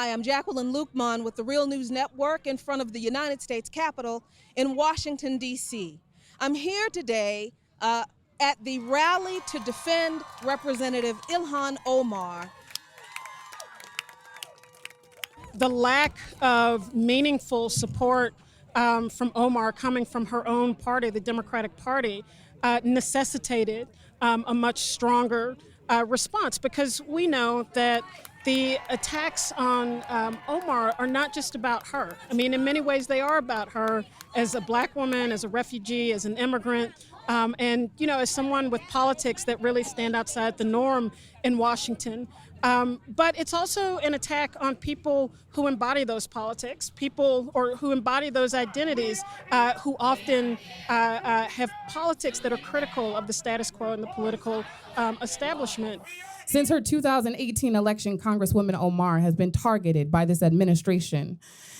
Hi, I'm Jacqueline Luqman with the Real News Network in front of the United States Capitol in Washington, D.C. I'm here today at the rally to defend Representative Ilhan Omar. The lack of meaningful support from Omar coming from her own party, the Democratic Party, necessitated a much stronger response, because we know that the attacks on Omar are not just about her. I mean, in many ways they are about her as a black woman, as a refugee, as an immigrant, and, you know, as someone with politics that really stand outside the norm in Washington. But it's also an attack on people who embody those politics, people or who embody those identities, who often have politics that are critical of the status quo and the political establishment. Since her 2018 election, Congresswoman Omar has been targeted by this administration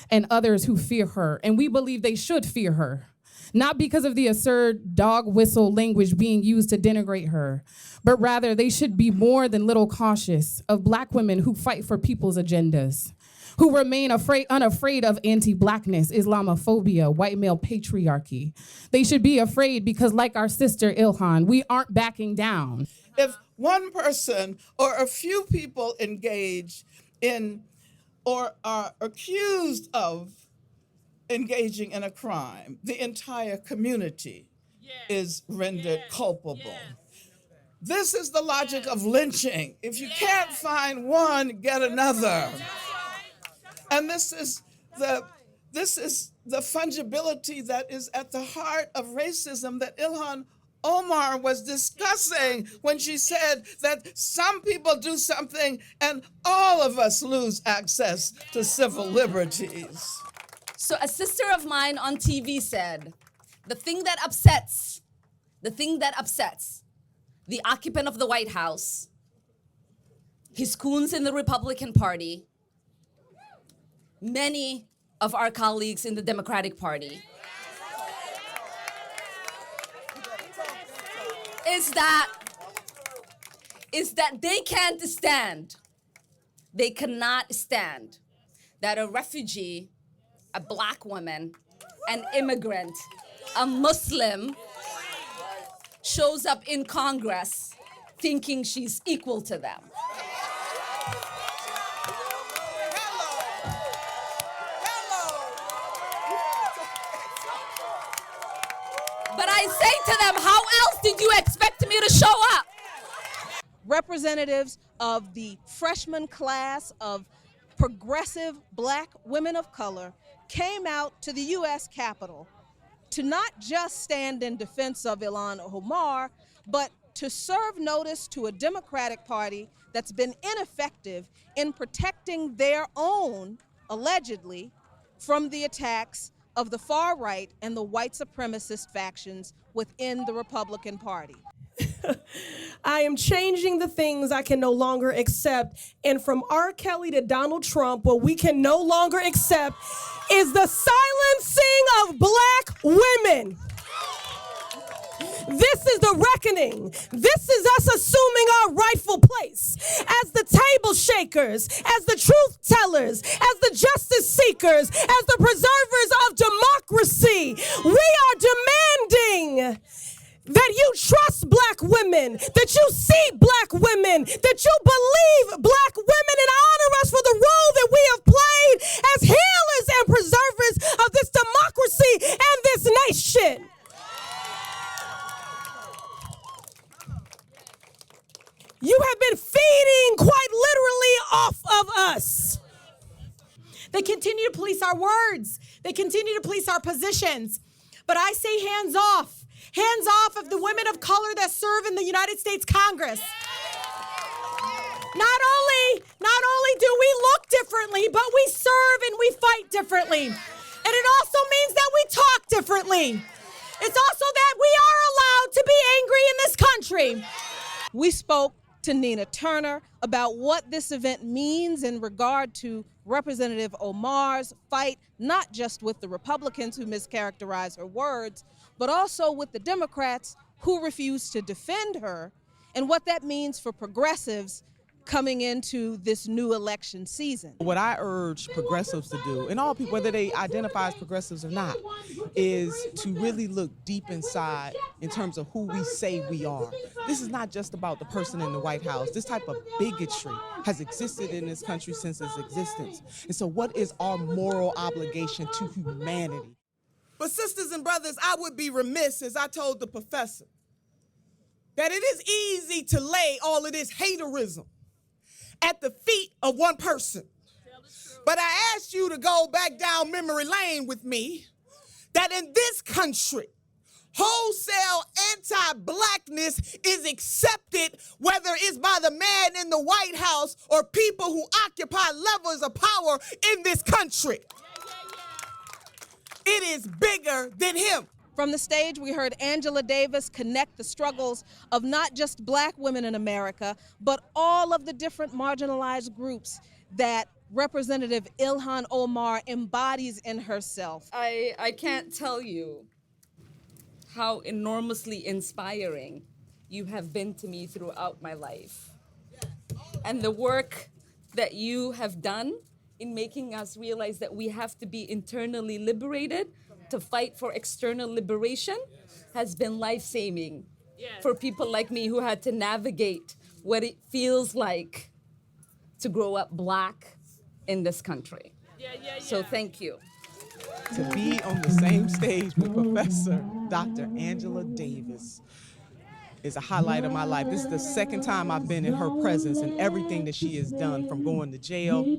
and others who fear her, and we believe they should fear her. Not because of the absurd dog whistle language being used to denigrate her, but rather they should be more than little cautious of black women who fight for people's agendas, who remain unafraid of anti-blackness, Islamophobia, white male patriarchy. They should be afraid because, like our sister Ilhan, we aren't backing down. If one person or a few people engage in or are accused of engaging in a crime, the entire community is rendered culpable. This is the logic of lynching. If you can't find one, get another. And this is the fungibility that is at the heart of racism that Ilhan Omar was discussing when she said that some people do something and all of us lose access to civil liberties. So a sister of mine on TV said, the thing that upsets the occupant of the White House, his coons in the Republican Party, many of our colleagues in the Democratic Party, is that they can't stand, they cannot stand that a refugee, a black woman, an immigrant, a Muslim shows up in Congress thinking she's equal to them. But I say to them, how else did you expect me to show up? Representatives of the freshman class of progressive black women of color came out to the U.S. Capitol to not just stand in defense of Ilhan Omar, but to serve notice to a Democratic Party that's been ineffective in protecting their own, allegedly, from the attacks of the far right and the white supremacist factions within the Republican Party. I am changing the things I can no longer accept. And from R. Kelly to Donald Trump, what we can no longer accept is the silencing of black women. This is the reckoning. This is us assuming our rightful place as the table shakers, as the truth tellers, as the justice seekers, as the preservers of democracy. We are demanding that you trust black women, that you see black women, that you believe black women and honor us for the role that we have played as healers and preservers of this democracy and this nation. You have been feeding quite literally off of us. They continue to police our words. They continue to police our positions. But I say hands off. Hands off of the women of color that serve in the United States Congress. Not only do we look differently, but we serve and we fight differently. And it also means that we talk differently. It's also that we are allowed to be angry in this country. We spoke to Nina Turner about what this event means in regard to Representative Omar's fight, not just with the Republicans who mischaracterize her words, but also with the Democrats who refuse to defend her, and what that means for progressives coming into this new election season. What I urge progressives to do, and all people, whether they identify as progressives or not, is to really look deep inside in terms of who we say we are. This is not just about the person in the White House. This type of bigotry has existed in this country since its existence. And so what is our moral obligation to humanity? But sisters and brothers, I would be remiss, as I told the professor, that it is easy to lay all of this haterism at the feet of one person. But I asked you to go back down memory lane with me, that in this country, wholesale anti-blackness is accepted, whether it's by the man in the White House or people who occupy levels of power in this country. It is bigger than him. From the stage, we heard Angela Davis connect the struggles of not just black women in America, but all of the different marginalized groups that Representative Ilhan Omar embodies in herself. I can't tell you how enormously inspiring you have been to me throughout my life. And the work that you have done in making us realize that we have to be internally liberated to fight for external liberation has been life-saving for people like me who had to navigate what it feels like to grow up black in this country. So thank you. To be on the same stage with Professor Dr. Angela Davis is a highlight of my life. This is the second time I've been in her presence, and everything that she has done, from going to jail,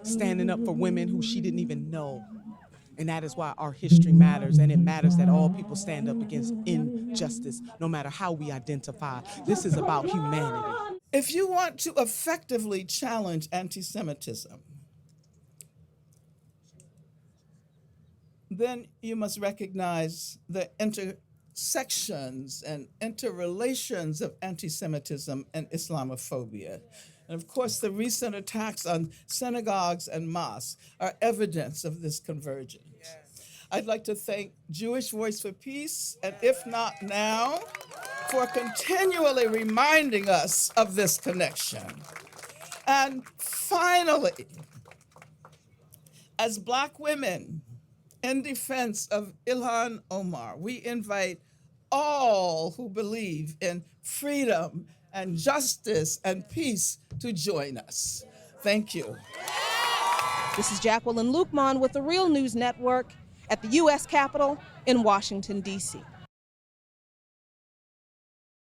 standing up for women who she didn't even know. And that is why our history matters, and it matters that all people stand up against injustice, no matter how we identify. This is about humanity. If you want to effectively challenge anti-Semitism, then you must recognize the intersections and interrelations of anti-Semitism and Islamophobia. And of course, the recent attacks on synagogues and mosques are evidence of this convergence. I'd like to thank Jewish Voice for Peace, and If Not Now, for continually reminding us of this connection. And finally, as Black women in defense of Ilhan Omar, we invite all who believe in freedom and justice and peace to join us. Thank you. This is Jacqueline Luqman with the Real News Network at the U.S. Capitol in Washington, D.C.